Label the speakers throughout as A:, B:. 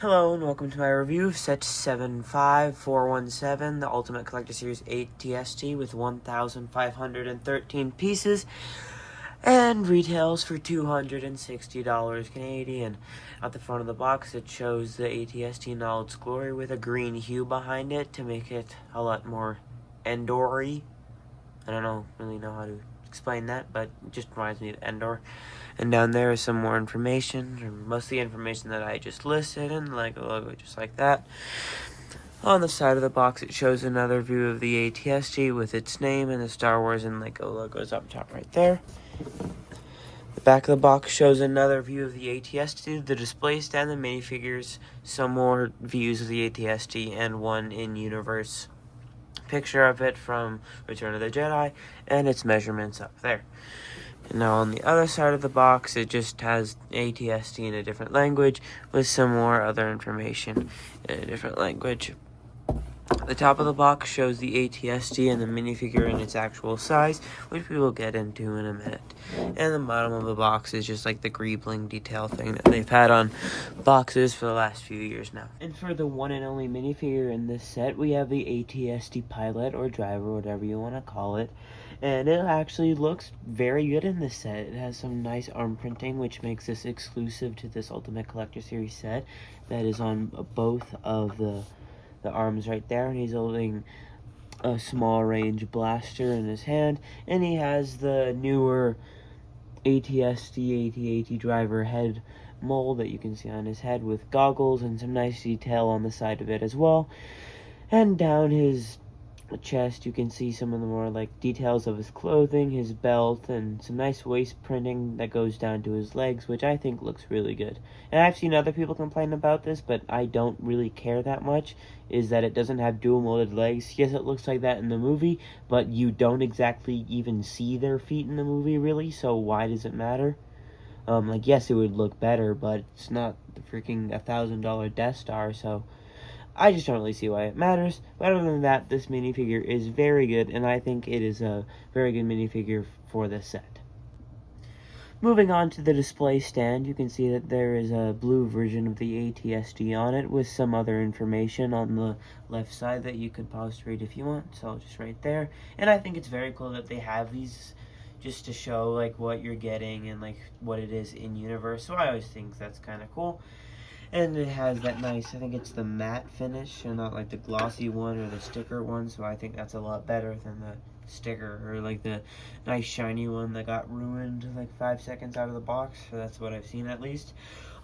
A: Hello and welcome to my review of set 75417, the Ultimate Collector Series 8 TST with 1,513 pieces and retails for $260 Canadian. At the front of the box it shows the ATST in all its glory with a green hue behind it to make it a lot more Endor-y. I don't really know how to explain that, but it just reminds me of Endor. And down there is some more information, or most of the information that I just listed, and like a logo just like that. On the side of the box it shows another view of the ATSG with its name and the Star Wars and Lego logos up top right there. The back of the box shows another view of the ATST, the display stand, the minifigures, some more views of the ATST, and one in-universe picture of it from Return of the Jedi, and its measurements up there. And now on the other side of the box, it just has ATST in a different language with some more other information in a different language. The top of the box shows the ATST and the minifigure in its actual size, which we will get into in a minute. And the bottom of the box is just like the greebling detail thing that they've had on boxes for the last few years now. And for the one and only minifigure in this set, we have the ATST pilot or driver, whatever you want to call it. And it actually looks very good in this set. It has some nice arm printing, which makes this exclusive to this Ultimate Collector Series set that is on both of the arms right there, and he's holding a small range blaster in his hand, and he has the newer ATST AT-AT driver head mold that you can see on his head with goggles and some nice detail on the side of it as well. And down his chest you can see some of the more like details of his clothing, his belt, and some nice waist printing that goes down to his legs, which I think looks really good. And I've seen other people complain about this, but I don't really care that much, is that it doesn't have dual molded legs. Yes, it looks like that in the movie, but you don't exactly even see their feet in the movie really, so why does it matter? Like, yes, it would look better, but it's not the freaking $1,000 Death Star, so I just don't really see why it matters. But other than that, this minifigure is very good, and I think it is a very good minifigure for this set. Moving on to the display stand, you can see that there is a blue version of the ATSD on it with some other information on the left side that you could pause to read if you want, so just right there. And I think it's very cool that they have these just to show like what you're getting and like what it is in universe, so I always think that's kind of cool. And it has that nice, I think it's the matte finish and not like the glossy one or the sticker one, so I think that's a lot better than the sticker or like the nice shiny one that got ruined like 5 seconds out of the box, so that's what I've seen at least.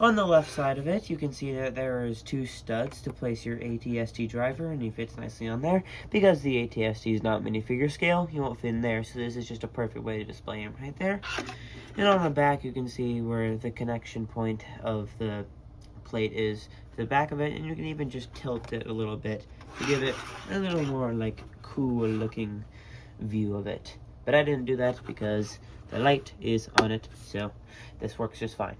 A: On the left side of it, you can see that there is 2 studs to place your ATST driver, and he fits nicely on there. Because the ATST is not minifigure scale, he won't fit in there, so this is just a perfect way to display him right there. And on the back, you can see where the connection point of the plate is to the back of it, and you can even just tilt it a little bit to give it a little more like cool looking view of it. But I didn't do that because the light is on it, so this works just fine.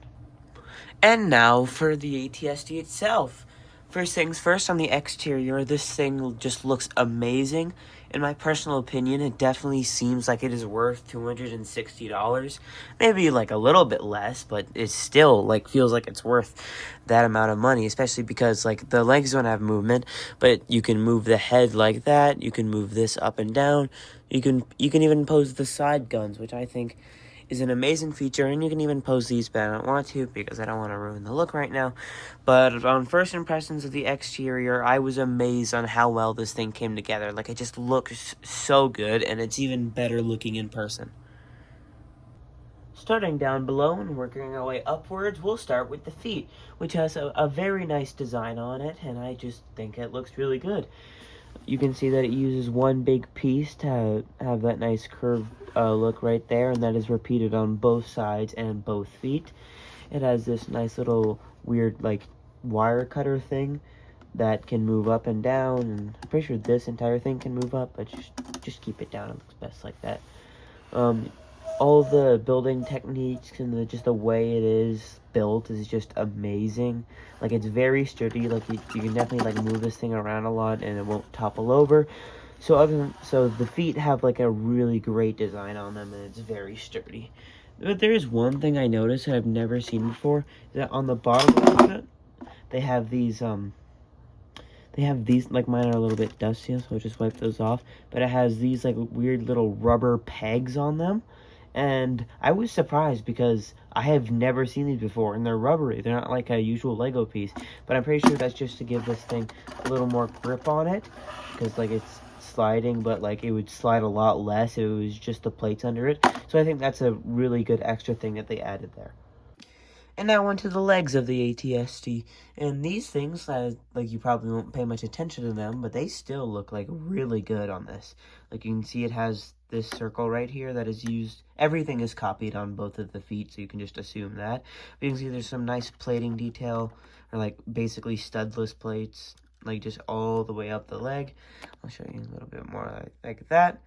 A: And now for the ATSD itself. First things first, on the exterior, this thing just looks amazing. In my personal opinion, it definitely seems like it is worth $260. Maybe like a little bit less, but it still like feels like it's worth that amount of money, especially because like the legs don't have movement, but you can move the head like that. You can move this up and down. You can even pose the side guns, which I think is an amazing feature, and you can even pose these, but I don't want to because I don't want to ruin the look right now. But on first impressions of the exterior, I was amazed on how well this thing came together. Like, it just looks so good, and it's even better looking in person. Starting down below and working our way upwards, we'll start with the feet, which has a very nice design on it, and I just think it looks really good. You can see that it uses one big piece to have that nice curved look right there, and that is repeated on both sides and both feet. It has this nice little weird like wire cutter thing that can move up and down, and I'm pretty sure this entire thing can move up, but just keep it down. It looks best like that. All the building techniques and just the way it is built is just amazing. Like, it's very sturdy. Like, you can definitely like move this thing around a lot and it won't topple over. So the feet have like a really great design on them, and it's very sturdy. But there is one thing I noticed that I've never seen before, that on the bottom of the foot, they have these, like mine are a little bit dusty, so I'll just wipe those off. But it has these like weird little rubber pegs on them. And I was surprised because I have never seen these before, and they're rubbery. They're not like a usual Lego piece. But I'm pretty sure that's just to give this thing a little more grip on it, because like it's sliding, but like it would slide a lot less if it was just the plates under it. So I think that's a really good extra thing that they added there. And now onto the legs of the ATST. And these things, like you probably won't pay much attention to them, but they still look like really good on this. Like you can see it has this circle right here that is used. Everything is copied on both of the feet, so you can just assume that. But you can see there's some nice plating detail, or like basically studless plates, like just all the way up the leg. I'll show you a little bit more like that.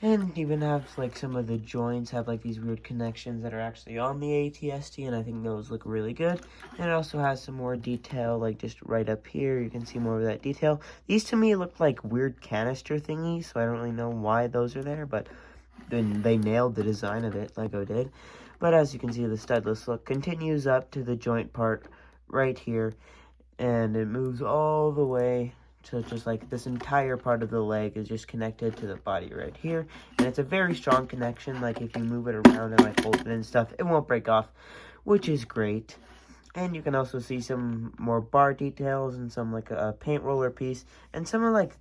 A: And even have like some of the joints have like these weird connections that are actually on the ATST, and I think those look really good. And it also has some more detail, like just right up here, you can see more of that detail. These to me look like weird canister thingies, so I don't really know why those are there, but then they nailed the design of it, Lego did. But as you can see, the studless look continues up to the joint part right here, and it moves all the way. So just like this entire part of the leg is just connected to the body right here. And it's a very strong connection. Like if you move it around and like hold it and stuff, it won't break off, which is great. And you can also see some more bar details and some like a paint roller piece. And some of like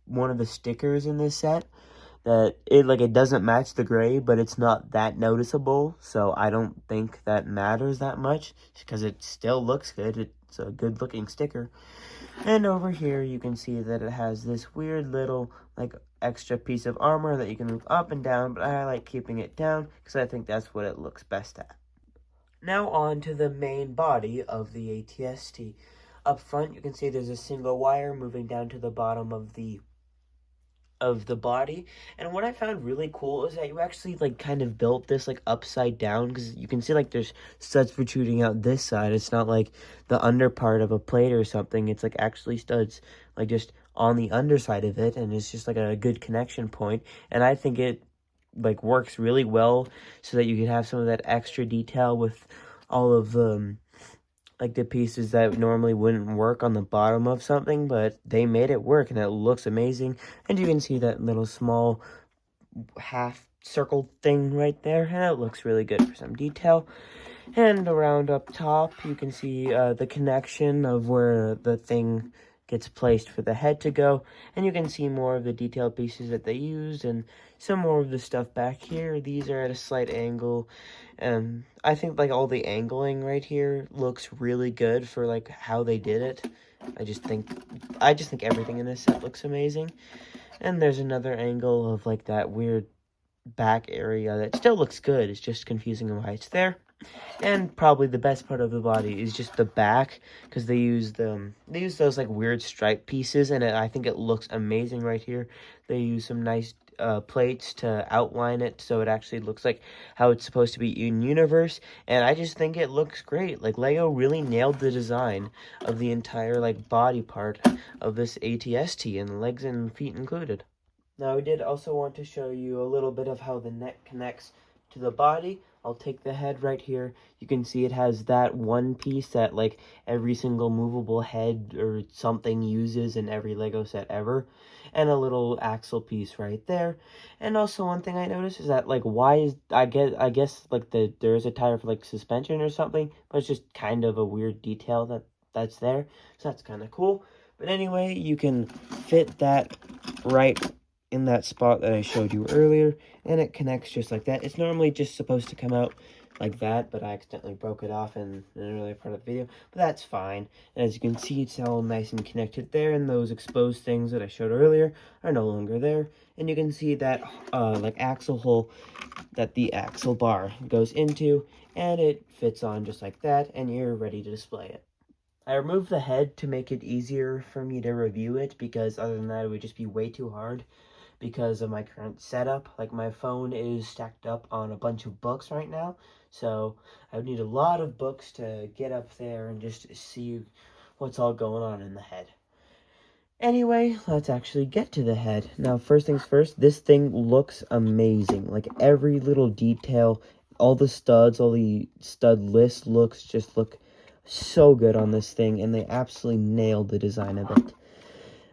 A: one of the stickers in this set that it doesn't match the gray, but it's not that noticeable. So I don't think that matters that much because it still looks good. It's a good looking sticker. And over here, you can see that it has this weird little, like, extra piece of armor that you can move up and down, but I like keeping it down because I think that's what it looks best at. Now on to the main body of the ATST. Up front, you can see there's a single wire moving down to the bottom of the body. And what I found really cool is that you actually like kind of built this like upside down, because you can see like there's studs protruding out this side. It's not like the under part of a plate or something. It's like actually studs like just on the underside of it, and it's just like a good connection point. And I think it like works really well so that you can have some of that extra detail with all of like the pieces that normally wouldn't work on the bottom of something, but they made it work and it looks amazing. And you can see that little small half circle thing right there, and it looks really good for some detail. And around up top, you can see the connection of where the thing gets placed for the head to go, and you can see more of the detailed pieces that they used and some more of the stuff back here. These are at a slight angle, and I think like all the angling right here looks really good for like how they did it. I just think everything in this set looks amazing. And there's another angle of like that weird back area that still looks good. It's just confusing why it's there. And probably the best part of the body is just the back, because they use those like weird stripe pieces, and I think it looks amazing right here. They use some nice plates to outline it so it actually looks like how it's supposed to be in universe, and I just think it looks great. Like Lego really nailed the design of the entire like body part of this ATST, and legs and feet included. Now I did also want to show you a little bit of how the neck connects to the body. I'll take the head right here. You can see it has that one piece that like every single movable head or something uses in every Lego set ever, and a little axle piece right there. And also one thing I noticed is that like I guess like there is a tire for like suspension or something, but it's just kind of a weird detail that's there. So that's kind of cool. But anyway, you can fit that right in that spot that I showed you earlier, and it connects just like that. It's normally just supposed to come out like that, but I accidentally broke it off in an earlier part of the video, but that's fine. And as you can see, it's all nice and connected there, and those exposed things that I showed earlier are no longer there. And you can see that like axle hole that the axle bar goes into, and it fits on just like that, and you're ready to display it. I removed the head to make it easier for me to review it, because other than that it would just be way too hard because of my current setup. Like my phone is stacked up on a bunch of books right now, so I would need a lot of books to get up there and just see what's all going on in the head. Anyway, let's actually get to the head. Now, first things first, this thing looks amazing. Like every little detail, all the studs, all the stud lists look so good on this thing, and they absolutely nailed the design of it.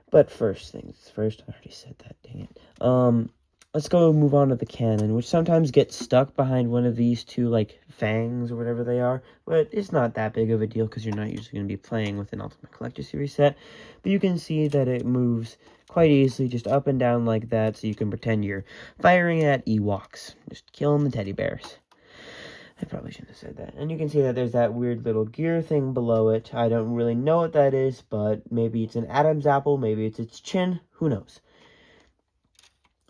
A: But first things first, I already said that, dang it. Let's go move on to the cannon, which sometimes gets stuck behind one of these two, like, fangs or whatever they are. But it's not that big of a deal because you're not usually going to be playing with an Ultimate Collector Series set. But you can see that it moves quite easily, just up and down like that, so you can pretend you're firing at Ewoks, just killing the teddy bears. I probably shouldn't have said that. And you can see that there's that weird little gear thing below it. I don't really know what that is, but maybe it's an Adam's apple, maybe it's its chin, who knows.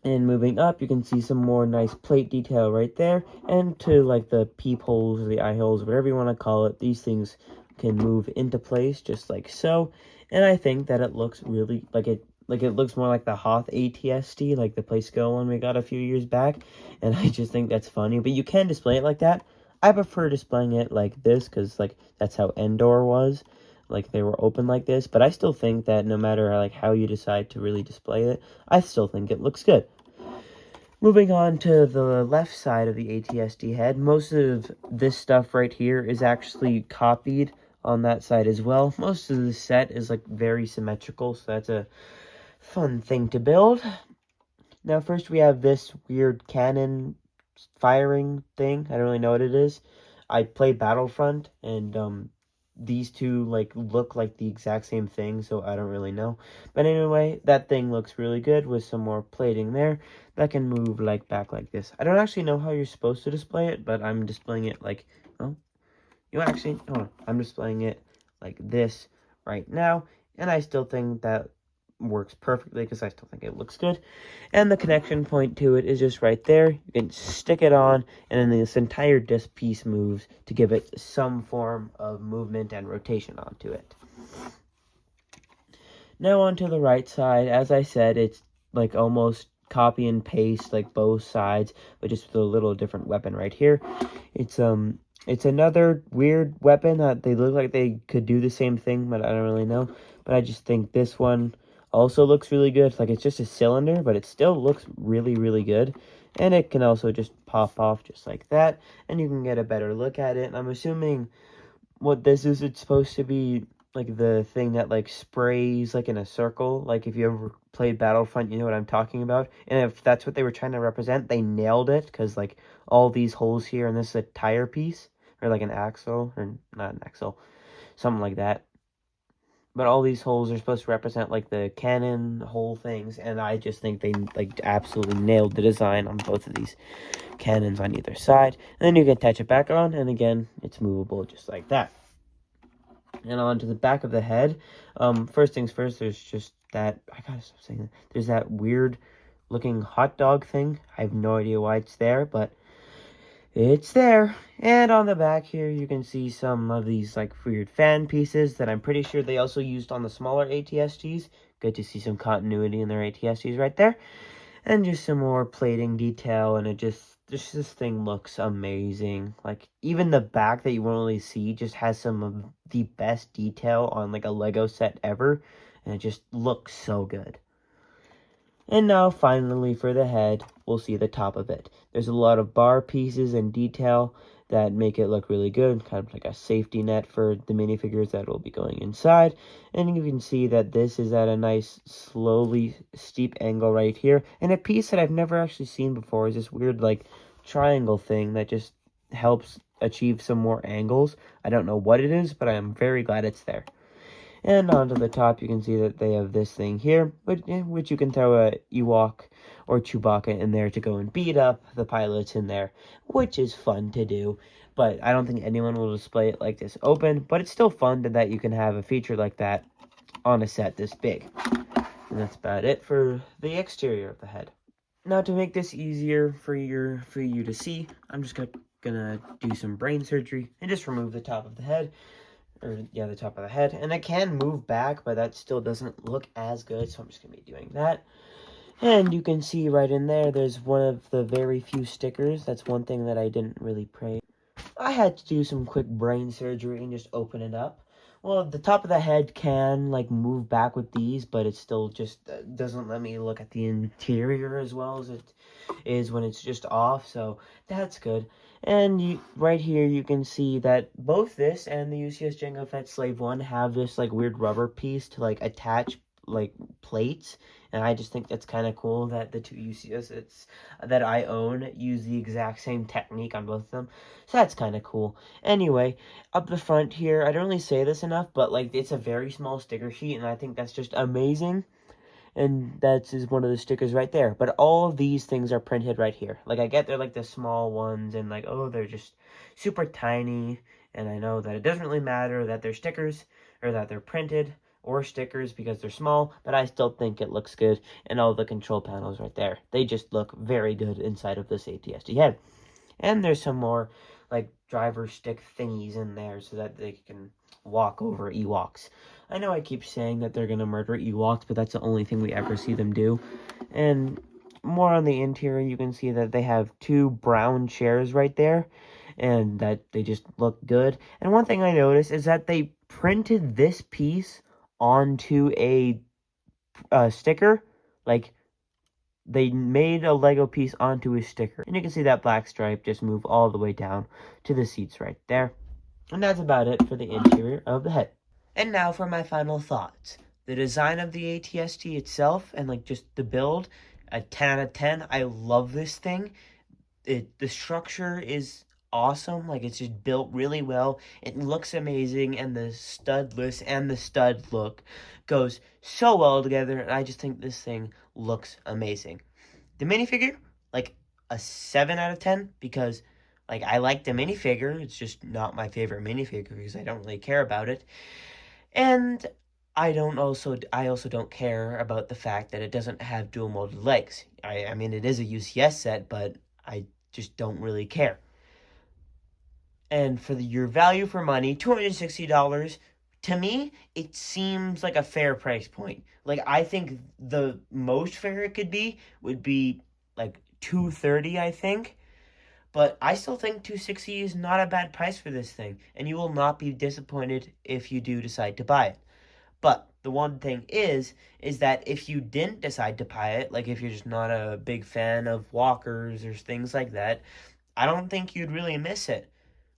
A: And moving up, you can see some more nice plate detail right there. And to, like, the peepholes or the eye holes, whatever you want to call it, these things can move into place just like so. And I think that it looks really, it looks more like the Hoth ATST, like the Playscale one we got a few years back. And I just think that's funny. But you can display it like that. I prefer displaying it like this because, like, that's how Endor was. Like, they were open like this. But I still think that no matter, like, how you decide to really display it, I still think it looks good. Moving on to the left side of the ATSD head, most of this stuff right here is actually copied on that side as well. Most of the set is, like, very symmetrical, so that's a fun thing to build. Now, first we have this weird cannon firing thing. I don't really know what it is. I played Battlefront, and these two, like, look like the exact same thing, so I don't really know. But anyway, that thing looks really good with some more plating there that can move, like, back like this. I don't actually know how you're supposed to display it, but I'm displaying it like, oh, you actually, hold on, I'm displaying it like this right now, and I still think that works perfectly because I still think it looks good. And the connection point to it is just right there. You can stick it on, and then this entire disc piece moves to give it some form of movement and rotation onto it. Now onto the right side, as I said, it's like almost copy and paste, like both sides, but just with a little different weapon right here. It's another weird weapon that they look like they could do the same thing, but I don't really know. But I just think this one also looks really good. Like, it's just a cylinder, but it still looks really, really good. And it can also just pop off just like that, and you can get a better look at it. And I'm assuming what this is, it's supposed to be like the thing that, like, sprays, like, in a circle. Like, if you ever played Battlefront, you know what I'm talking about. And if that's what they were trying to represent, they nailed it, because, like, all these holes here, and this is a tire piece, or like an axle, or not an axle, something like that. But all these holes are supposed to represent, like, the cannon hole things, and I just think they, like, absolutely nailed the design on both of these cannons on either side. And then you can attach it back on, and again, it's movable just like that. And onto the back of the head, first things first, there's just that, I gotta stop saying that, there's that weird looking hot dog thing. I have no idea why it's there, but it's there. And on the back here, you can see some of these, like, weird fan pieces that I'm pretty sure they also used on the smaller ATSTs. Good to see some continuity in their ATSTs right there. And just some more plating detail, and this thing looks amazing. Like, even the back that you won't really see just has some of the best detail on, like, a Lego set ever, and it just looks so good. And now, finally, for the head, we'll see the top of it. There's a lot of bar pieces and detail that make it look really good, kind of like a safety net for the minifigures that will be going inside. And you can see that this is at a nice, slowly steep angle right here. And a piece that I've never actually seen before is this weird, like, triangle thing that just helps achieve some more angles. I don't know what it is, but I am very glad it's there. And onto the top, you can see that they have this thing here, which you can throw a Ewok or Chewbacca in there to go and beat up the pilots in there, which is fun to do. But I don't think anyone will display it like this open, but it's still fun that you can have a feature like that on a set this big. And that's about it for the exterior of the head. Now, to make this easier for you to see, I'm just gonna do some brain surgery and just remove the top of the head. The top of the head. And it can move back, but that still doesn't look as good, so I'm just going to be doing that. And you can see right in there, there's one of the very few stickers. That's one thing that I didn't really pray. I had to do some quick brain surgery and just open it up. Well, the top of the head can, like, move back with these, but it still just doesn't let me look at the interior as well as it is when it's just off, so that's good. And right here, you can see that both this and the UCS Jango Fett Slave 1 have this, like, weird rubber piece to, like, attach, like, plates. And I just think that's kind of cool that the two UCS that I own use the exact same technique on both of them. So that's kind of cool. Anyway, up the front here, I don't really say this enough, but, like, it's a very small sticker sheet, and I think that's just amazing. And that's is one of the stickers right there. But all of these things are printed right here. Like, I get they're like the small ones and like, oh, they're just super tiny. And I know that it doesn't really matter that they're stickers or that they're printed or stickers because they're small, but I still think it looks good. And all the control panels right there, they just look very good inside of this ATST head. And there's some more like driver stick thingies in there so that they can walk over Ewoks. I know I keep saying that they're going to murder Ewoks, but that's the only thing we ever see them do. And more on the interior, you can see that they have two brown chairs right there, and that they just look good. And one thing I noticed is that they printed this piece onto a sticker, like they made a Lego piece onto a sticker. And you can see that black stripe just move all the way down to the seats right there. And that's about it for the interior of the head. And now for my final thoughts. The design of the ATST itself and like just the build, a 10 out of 10. I love this thing. The structure is awesome. Like, it's just built really well. It looks amazing, and the studless and the stud look goes so well together, and I just think this thing looks amazing. The minifigure, like a 7 out of 10, because like I like the minifigure. It's just not my favorite minifigure because I don't really care about it. And I also don't care about the fact that it doesn't have dual molded legs. I mean, it is a UCS set, but I just don't really care. And for your value for money, $260, to me, it seems like a fair price point. Like, I think the most fair it could be would be like $230, I think. But I still think $260 is not a bad price for this thing, and you will not be disappointed if you do decide to buy it. But the one thing is that if you didn't decide to buy it, like if you're just not a big fan of walkers or things like that, I don't think you'd really miss it.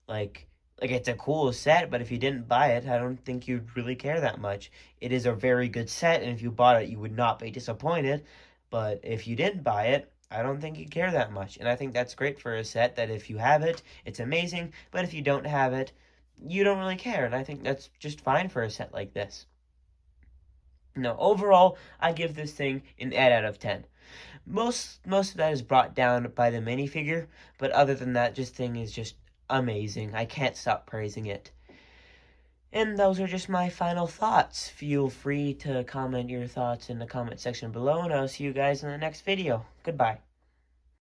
A: Like it's a cool set, but if you didn't buy it, I don't think you'd really care that much. It is a very good set, and if you bought it, you would not be disappointed. But if you didn't buy it, I don't think you'd care that much. And I think that's great for a set, that if you have it, it's amazing. But if you don't have it, you don't really care. And I think that's just fine for a set like this. No, overall, I give this thing an 8 out of 10. Most of that is brought down by the minifigure, but other than that, this thing is just amazing. I can't stop praising it. And those are just my final thoughts. Feel free to comment your thoughts in the comment section below, and I'll see you guys in the next video. Goodbye.